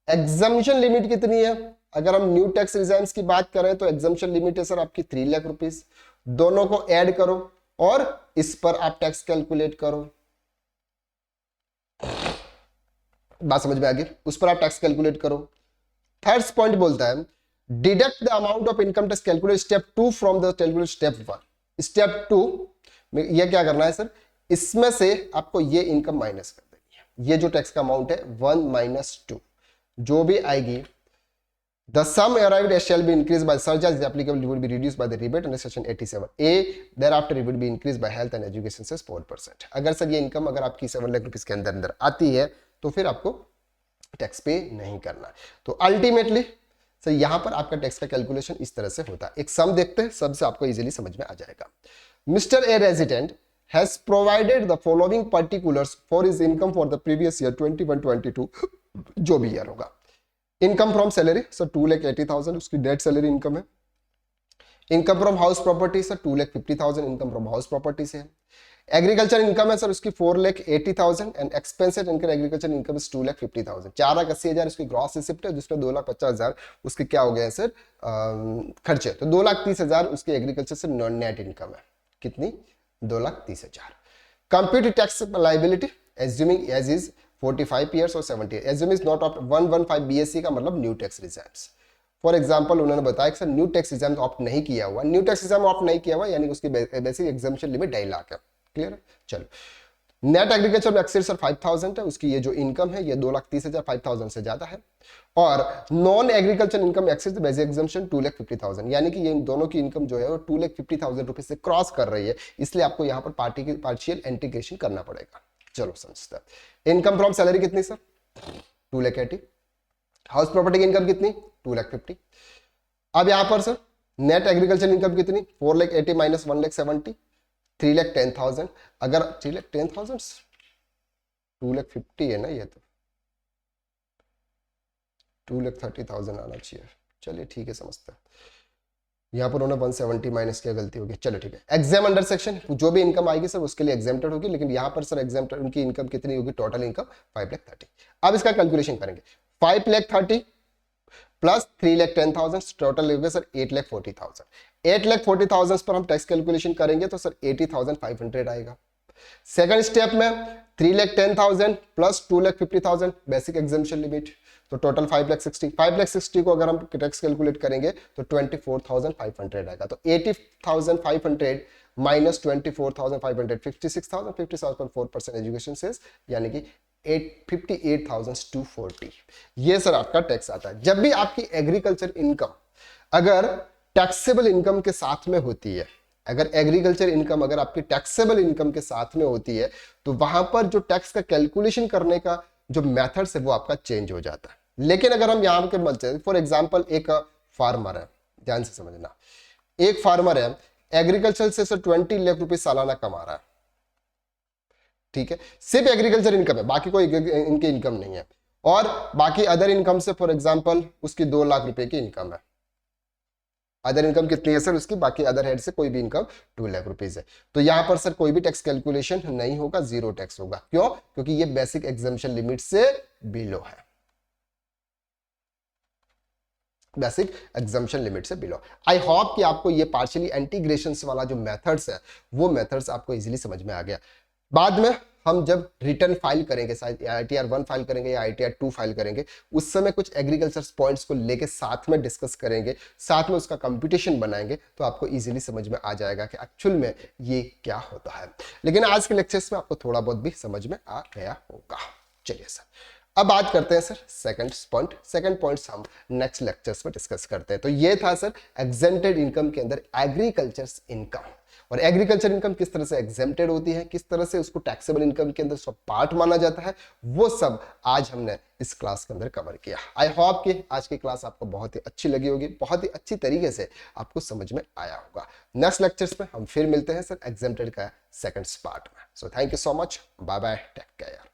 एग्जम्पशन लिमिट कितनी है. अगर हम न्यू टैक्स रिजाइंस की बात करें तो एग्जम्पशन लिमिट है सर आपकी 3 लाख रुपीज. दोनों को ऐड करो और इस पर आप टैक्स कैलकुलेट करो. बात समझ में आ गई? उस पर आप टैक्स कैलकुलेट करो. थर्ड पॉइंट बोलता है deduct the amount of income tax calculate step 2 from the calculate step 1. Step 2 में यह क्या करना है सर? इसमें से आपको ये इनकम माइनस कर देनी है. ये जो टैक्स का अमाउंट है 1 - 2 जो भी आएगी, the sum arrived at shall be increased by surcharge is applicable would be reduced by the rebate under section 87A. thereafter it would be increased by health and education से 4%. अगर sir ये income अगर आपकी 7 lakh rupees के अंदर आती है तो फिर आपको टैक्स पे नहीं करना. तो अल्टीमेटली सर यहां पर आपका टैक्स का कैलकुलेशन इस तरह से होता है. एक सम देखते हैं, सब से आपको इजीली समझ में आ जाएगा. Mister a resident has provided the following particulars for his income for the previous year 21-22 जो भी ईयर होगा. इनकम फ्रॉम सैलरी सर 2,80,000 उसकी डेट सैलरी इनकम है. Income from house property sir 2,50,000 income from house property से है. Agriculture income है sir उसकी 4,80,000 and expensed income agriculture income is 2,50,000. 4,80,000 उसकी ग्रॉस रिसिप्ट है जिसमें 2,50,000 उसके क्या हो गए सर खर्चे. तो 2,30,000 उसकी एग्रीकल्चर से नेट इनकम है. कितनी? 2,30,000. Compute tax liability assuming age is 45 years और 70 years. Assume is not opt 115 BSc का मतलब new tax reserves. For example उन्होंने बताया कि sir new tax reserve opt नहीं किया हुआ. न्यू टैक्स रिजर्व ऑप्ट नहीं किया हुआ यानी उसकी बेसिक एग्जाम्पशन लिमिट 2.5 लाख है. क्लियर है? चलो नेट एग्रीकल्चर में एक्सेस सर 5,000 है. उसकी ये जो इनकम है ये 2,30,000 5,000 से ज्यादा है. और non agriculture income excess basic exemption 2,50,000 यानी कि ये दोनों की इनकम जो है वो 2,50,000 रुपए से क्रॉस कर रही है. इसलिए आपको यहाँ पर पार्शियल इंटीग्रेशन करना पड़ेगा. चलो समझते हैं. इनकम फ्रॉम सैलरी कितनी सर? 2,80,000. हाउस प्रॉपर्टी की इनकम कितनी? 2,50,000. अब यहां पर सर नेट एग्रीकल्चर इनकम कितनी? 4,80,000 माइनस 1,70,000 3,10,000. अगर 3,10,000 2,50,000 है ना, ये तो 2,30,000 आना चाहिए. चलिए ठीक है समझते हैं. यहाँ पर उन्होंने 170 माइनस किया, गलती होगी. चलो ठीक है. एग्जाम अंडर सेक्शन जो भी इनकम आएगी सर उसके लिए एग्जाम्प्टेड होगी. लेकिन यहाँ पर सर एग्जाम्प्टेड उनकी इनकम कितनी होगी? Total income 5,30,000. अब इसका कैलकुलेशन करेंगे. 5,30,000 प्लस 3,10,000 टोटल होगा सर 8,40,000. 8,40,000 पर हम टैक्स कैलकुलेशन करेंगे तो सर 80,500 आएगा. सेकंड स्टेप में 3,10,000 प्लस 2,50,000 बेसिक एग्जाम्पशन लिमिट तो टोटल 5,60 को अगर हम टैक्स कैलकुलेट करेंगे तो 24,500 आएगा। तो 80,500 माइनस 24,500 56,000 56,4% एजुकेशन सेस, यानी कि 58,240 ये सर आपका टैक्स आता है। जब भी आपकी एग्रीकल्चर इनकम अगर टैक्सेबल इनकम के साथ में होती है, अगर एग्रीकल्चर इनकम अगर आपकी टैक्सेबल इनकम के साथ में होती है, तो वहां पर जो टैक्स का कैलकुलेशन करने का जो मेथड्स है वो आपका चेंज हो जाता है। लेकिन अगर हम यहां के फॉर एग्जांपल एक फार्मर है, ध्यान से समझना, एक फार्मर है एग्रीकल्चर से सर 20 लाख रुपए सालाना कमा रहा है, ठीक है, सिर्फ एग्रीकल्चर इनकम है, बाकी कोई इनकी इनकम नहीं है, और बाकी अदर इनकम से फॉर एग्जांपल उसकी 2 लाख रुपए की इनकम है। अदर इनकम कितनी है सर उसकी, बाकी अदर हेड से कोई भी इनकम 2 लाख रुपीज है। तो यहां पर सर कोई भी टैक्स कैलकुलेशन नहीं होगा, जीरो टैक्स होगा। क्यों? क्योंकि ये बेसिक एग्जम्पशन लिमिट से बिलो है, बेसिक एग्जम्पशन लिमिट से बिलो। आई होप कि आपको ये पार्शियली इंटीग्रेशन वाला जो मेथड्स है वो मेथड्स आपको इजीली समझ में आ गया। बाद में हम जब रिटर्न फाइल करेंगे, शायद ITR 1 फाइल करेंगे या ITR 2 फाइल करेंगे, उस समय कुछ एग्रीकल्चर पॉइंट्स को लेके साथ में डिस्कस करेंगे, साथ में उसका कंप्यूटेशन बनाएंगे, तो आपको इजीली समझ में आ जाएगा कि एक्चुअल में ये क्या होता है। लेकिन आज के लेक्चर्स में आपको थोड़ा बहुत भी समझ में आ गया होगा। चलिए सर, अब बात करते हैं सर सेकंड पॉइंट्स हम नेक्स्ट लेक्चर्स में डिस्कस करते हैं। तो ये था सर एग्जेम्प्टेड इनकम के अंदर एग्रीकल्चर इनकम, और एग्रीकल्चर इनकम किस तरह से एग्जेम्प्टेड होती है, किस तरह से उसको टैक्सेबल इनकम के अंदर सब पार्ट माना जाता है, वो सब आज हमने इस क्लास के अंदर कवर किया। आई होप कि आज की क्लास आपको बहुत ही अच्छी लगी होगी, बहुत ही अच्छी तरीके से आपको समझ में आया होगा। नेक्स्ट लेक्चर्स में हम फिर मिलते हैं सर एग्जेम्प्टेड का सेकंड पार्ट में। So thank you so much, bye bye, take care.